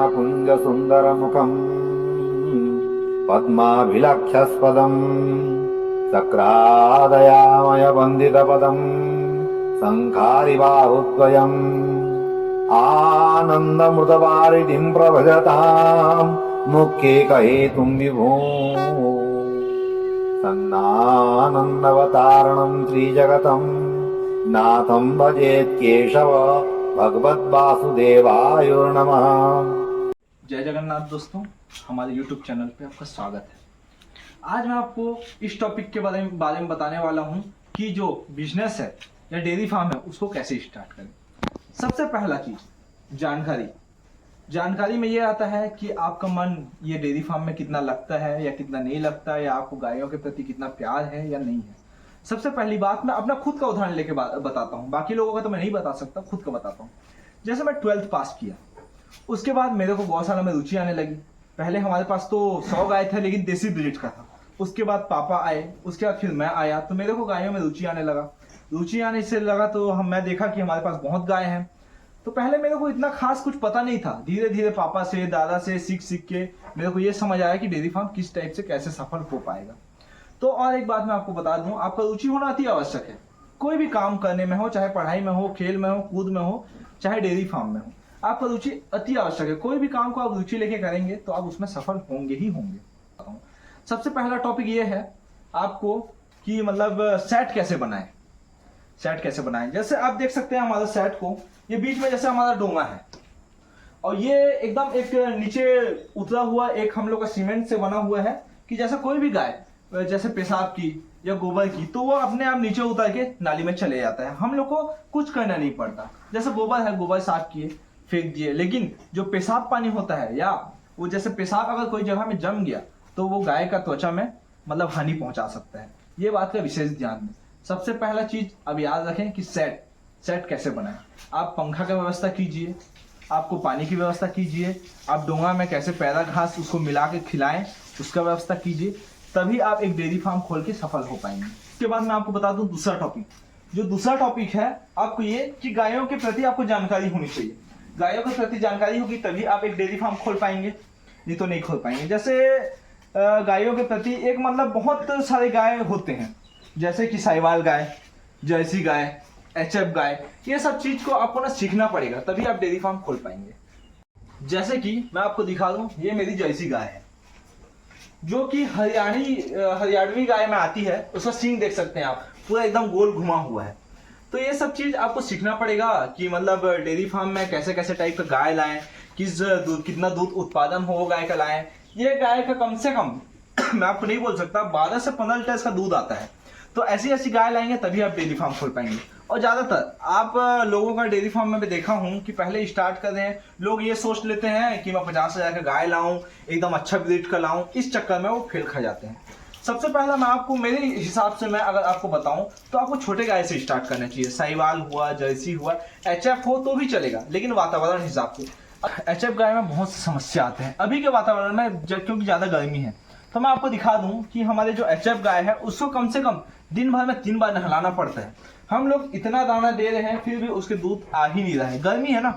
कर्णपुञ्जसुन्दरमुखम् पद्माभिलक्ष्यस्पदम् चक्रादयामयवन्दितपदम् शङ्खारिबाहुद्वयम् आनन्दमृतवारिधिं प्रभजताम् मुख्येकहेतुं विभो सन्नानन्दवतारणं त्रिजगतं नाथं भजेत् केशव भगवद्वासुदेवाय नमः। जय जगन्नाथ दोस्तों, हमारे YouTube चैनल पे आपका स्वागत है। आज मैं आपको इस टॉपिक के बारे में बताने वाला हूँ कि जो बिजनेस है या डेयरी फार्म है उसको कैसे स्टार्ट करें। सबसे पहला चीज जानकारी में ये आता है कि आपका मन ये डेयरी फार्म में कितना लगता है या कितना नहीं लगता है, या आपको गायों के प्रति कितना प्यार है या नहीं है। सबसे पहली बात मैं अपना खुद का उदाहरण लेके बताता हूँ, बाकी लोगों का तो मैं नहीं बता सकता, खुद का बताता हूँ। जैसे मैं 12th पास किया, उसके बाद मेरे को गौशाला में रुचि आने लगी। पहले हमारे पास तो 100 गाय थे, लेकिन देसी ब्रीड का था। उसके बाद पापा आए, उसके बाद फिर मैं आया, तो मेरे को गायों में रुचि आने लगा। रुचि आने से लगा तो मैं देखा कि हमारे पास बहुत गाय हैं। तो पहले मेरे को इतना खास कुछ पता नहीं था। धीरे धीरे पापा से, दादा से सीख के मेरे को ये समझ आया कि डेयरी फार्म किस टाइप से कैसे सफल हो पाएगा। तो और एक बात मैं आपको बता दूं, आपका रुचि होना अति आवश्यक है। कोई भी काम करने में हो, चाहे पढ़ाई में हो, खेल में हो, कूद में हो, चाहे डेयरी फार्म में हो, आपका रुचि अति आवश्यक है। कोई भी काम को आप रुचि लेके करेंगे तो आप उसमें सफल होंगे ही होंगे। सबसे पहला टॉपिक ये है आपको कि मतलब सेट कैसे बनाएं। जैसे आप देख सकते हैं हमारा सेट को, ये बीच में जैसे हमारा डोंगा है और ये एकदम एक नीचे उतरा हुआ एक हम लोग का सीमेंट से बना हुआ है कि जैसे कोई भी गाय जैसे पेशाब की या गोबर की, तो वो अपने आप नीचे उतर के नाली में चले जाता है। हम लोग को कुछ करना नहीं पड़ता। जैसे गोबर है, गोबर साफ किए, फेंक दिए। लेकिन जो पेशाब पानी होता है, या वो जैसे पेशाब अगर कोई जगह में जम गया तो वो गाय का त्वचा में मतलब हानि पहुंचा सकता है। ये बात का विशेष ध्यान दें। सबसे पहला चीज अब याद रखें कि सेट कैसे बनाएं। आप पंखा की व्यवस्था कीजिए, आपको पानी की व्यवस्था कीजिए, आप डोंगा में कैसे पैदा घास उसको मिला के खिलाएं उसका व्यवस्था कीजिए, तभी आप एक डेयरी फार्म खोल के सफल हो पाएंगे। उसके बाद मैं आपको बता दूं दूसरा टॉपिक। जो दूसरा टॉपिक है आपको ये कि गायों के प्रति आपको जानकारी होनी चाहिए। गायों के प्रति जानकारी होगी तभी आप एक डेयरी फार्म खोल पाएंगे, नहीं तो नहीं खोल पाएंगे। जैसे गायों के प्रति एक मतलब बहुत सारे गाय होते हैं, जैसे कि साहिवाल गाय, जर्सी गाय, एचएफ गाय। ये सब चीज को आपको ना सीखना पड़ेगा, तभी आप डेयरी फार्म खोल पाएंगे। जैसे कि मैं आपको दिखा दूं, ये मेरी जर्सी गाय है जो कि हरियाणवी गाय में आती है। उसका सींग देख सकते हैं आप, पूरा एकदम गोल घुमा हुआ है। तो ये सब चीज आपको सीखना पड़ेगा कि मतलब डेयरी फार्म में कैसे कैसे टाइप का गाय लाएं, कितना दूध उत्पादन हो गाय का लाएं। ये गाय का कम से कम मैं आपको नहीं बोल सकता, 12 से 15 लीटर का दूध आता है। तो ऐसी गाय लाएंगे तभी आप डेयरी फार्म खोल पाएंगे। और ज्यादातर आप लोगों का डेयरी फार्म में भी देखा हूं कि पहले स्टार्ट कर रहे हैं लोग, ये सोच लेते हैं कि मैं 50,000 का गाय लाऊं, एकदम अच्छा ब्रीड का लाऊं, इस चक्कर में वो फेल खा जाते हैं। सबसे पहला मैं आपको, मेरे हिसाब से मैं अगर आपको बताऊं तो आपको छोटे गाय से स्टार्ट करना चाहिए। साहिवाल हुआ, जर्सी हुआ, एचएफ हो तो भी चलेगा, लेकिन वातावरण हिसाब से। एचएफ गाय में बहुत समस्या आते हैं अभी के वातावरण में, क्योंकि ज्यादा गर्मी है। तो मैं आपको दिखा दूं कि हमारे जो एचएफ गाय है उसको कम से कम दिन भर में 3 बार नहलाना पड़ता है। हम लोग इतना दाना दे रहे हैं फिर भी उसके दूध आ ही नहीं रहा है। गर्मी है ना,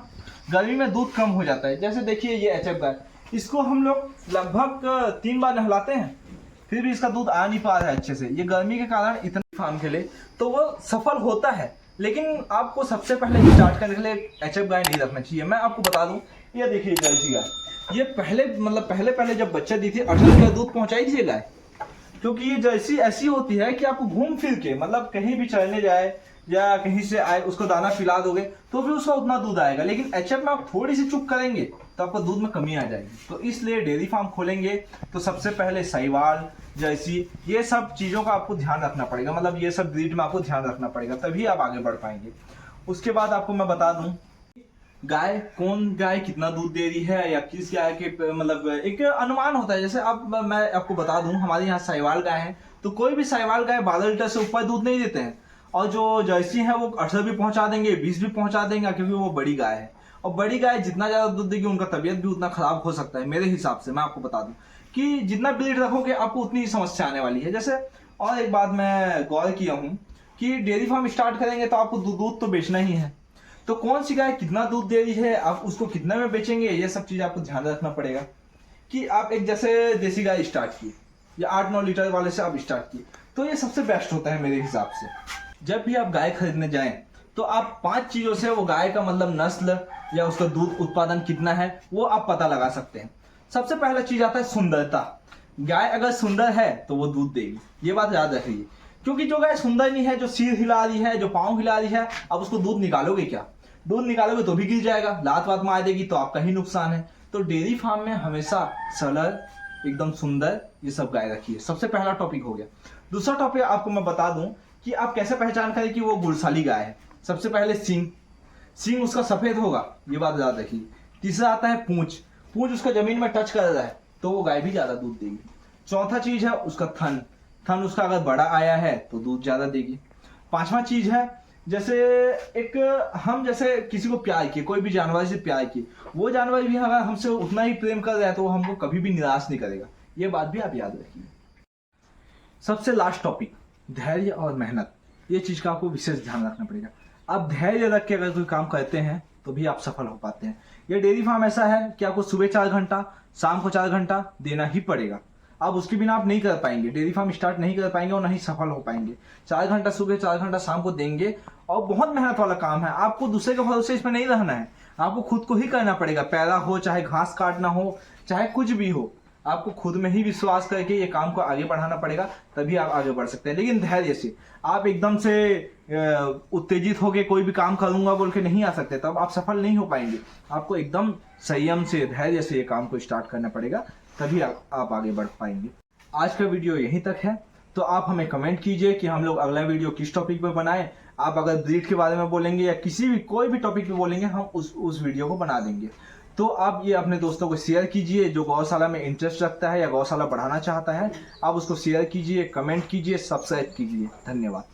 गर्मी में दूध कम हो जाता है। जैसे देखिए ये एचएफ गाय, इसको हम लोग लगभग 3 बार नहलाते हैं फिर भी इसका दूध आ नहीं पा रहा है अच्छे से। ये गर्मी के कारण इतना फार्म के लिए तो वो सफल होता है, लेकिन आपको सबसे पहले स्टार्ट करने के लिए एचएफ गाय नहीं रखना चाहिए। मैं आपको बता दूं, ये देखिए जर्सी गाय, ये पहले जब बच्चा दी थी 18 लीटर दूध पहुंचाई थी गाय। क्योंकि ये जर्सी ऐसी होती है कि आपको घूम फिर के मतलब कहीं भी चलने जाए या कहीं से आए, उसको दाना पिला दोगे तो भी उसका उतना दूध आएगा। लेकिन एचएफ में आप थोड़ी सी चुप करेंगे तो आपको दूध में कमी आ जाएगी। तो इसलिए डेयरी फार्म खोलेंगे तो सबसे पहले साहिवाल, जर्सी, ये सब चीजों का आपको ध्यान रखना पड़ेगा। मतलब ये सब ब्रीड में आपको ध्यान रखना पड़ेगा, तभी आप आगे बढ़ पाएंगे। उसके बाद आपको मैं बता दूं कौन गाय कितना दूध दे रही है, या किस गाय के मतलब एक अनुमान होता है। जैसे अब मैं आपको बता दूं, हमारे यहाँ साहिवाल गाय है तो कोई भी साहिवाल गाय 12 लीटर से ऊपर दूध नहीं देते हैं। और जो जर्सी है वो 18 भी पहुंचा देंगे, 20 भी पहुंचा देंगे, क्योंकि वो बड़ी गाय है। और बड़ी गाय जितना ज्यादा दूध देगी उनका तबियत भी उतना खराब हो सकता है। मेरे हिसाब से मैं आपको बता दूं कि जितना ब्रीड रखोगे आपको उतनी समस्या आने वाली है। जैसे और एक बात मैं गौर किया हूँ कि डेयरी फार्म स्टार्ट करेंगे तो आपको दूध तो बेचना ही है। तो कौन सी गाय कितना दूध दे रही है, आप उसको कितना में बेचेंगे, ये सब चीज आपको ध्यान रखना पड़ेगा। कि आप एक जैसे देसी गाय स्टार्ट की या 8-9 लीटर वाले से आप स्टार्ट की, तो ये सबसे बेस्ट होता है मेरे हिसाब से। जब भी आप गाय खरीदने जाएं तो आप 5 चीजों से वो गाय का मतलब नस्ल या उसका दूध उत्पादन कितना है वो आप पता लगा सकते हैं। सबसे पहला चीज आता है सुंदरता। गाय अगर सुंदर है तो वो दूध देगी, ये बात याद रखिए। क्योंकि जो गाय सुंदर नहीं है, जो सिर हिला रही है, जो पाँव हिला रही है, अब उसको दूध निकालोगे क्या? दूध निकालोगे तो भी गिर जाएगा, लात वात मार देगी तो आपका ही नुकसान है। तो डेयरी फार्म में हमेशा सरल, एकदम सुंदर ये सब गाय रखिए। सबसे पहला टॉपिक हो गया। दूसरा टॉपिक आपको मैं बता दूं कि आप कैसे पहचान करें कि वो गुड़साली गाय है। सबसे पहले सींग उसका सफेद होगा, ये बात याद रखिए। तीसरा आता है पूंछ उसका जमीन में टच कर रहा है तो वो गाय भी ज्यादा दूध देगी। चौथा चीज है उसका थन उसका अगर बड़ा आया है तो दूध ज्यादा देगी। पांचवा चीज है जैसे हम जैसे किसी को प्यार किए, कोई भी जानवर से प्यार किए, वो जानवर भी अगर हमसे उतना ही प्रेम कर रहा है तो वो हमको कभी भी निराश नहीं करेगा। ये बात भी आप याद रखिए। सबसे लास्ट टॉपिक, धैर्य और मेहनत। ये चीज का आपको विशेष ध्यान रखना पड़ेगा। आप धैर्य रख के अगर कोई काम करते हैं तो भी आप सफल हो पाते हैं। ये डेयरी फार्म ऐसा है कि आपको सुबह 4 घंटा, शाम को 4 घंटा देना ही पड़ेगा। आप उसके बिना आप नहीं कर पाएंगे, डेयरी फार्म स्टार्ट नहीं कर पाएंगे और नहीं सफल हो पाएंगे। 4 घंटा सुबह, 4 घंटा शाम को देंगे और बहुत मेहनत वाला काम है। आपको दूसरे के भरोसे इसमें नहीं रहना है, आपको खुद को ही करना पड़ेगा। पैदा हो, चाहे घास काटना हो, चाहे कुछ भी हो, आपको खुद में ही विश्वास करके ये काम को आगे बढ़ाना पड़ेगा, तभी आप आगे बढ़ सकते हैं। लेकिन धैर्य से, आप एकदम से उत्तेजित होकर कोई भी काम करूंगा बोल के नहीं आ सकते, तब आप सफल नहीं हो पाएंगे। आपको एकदम संयम से, धैर्य से ये काम को स्टार्ट करना पड़ेगा, तभी आप आगे बढ़ पाएंगे। आज का वीडियो यहीं तक है। तो आप हमें कमेंट कीजिए कि हम लोग अगला वीडियो किस टॉपिक पर बनाएं। आप अगर ब्रीड के बारे में बोलेंगे या कोई भी टॉपिक पे बोलेंगे, हम उस वीडियो को बना देंगे। तो आप ये अपने दोस्तों को शेयर कीजिए, जो गौशाला में इंटरेस्ट रखता है या गौशाला बढ़ाना चाहता है, आप उसको शेयर कीजिए, कमेंट कीजिए, सब्सक्राइब कीजिए। धन्यवाद।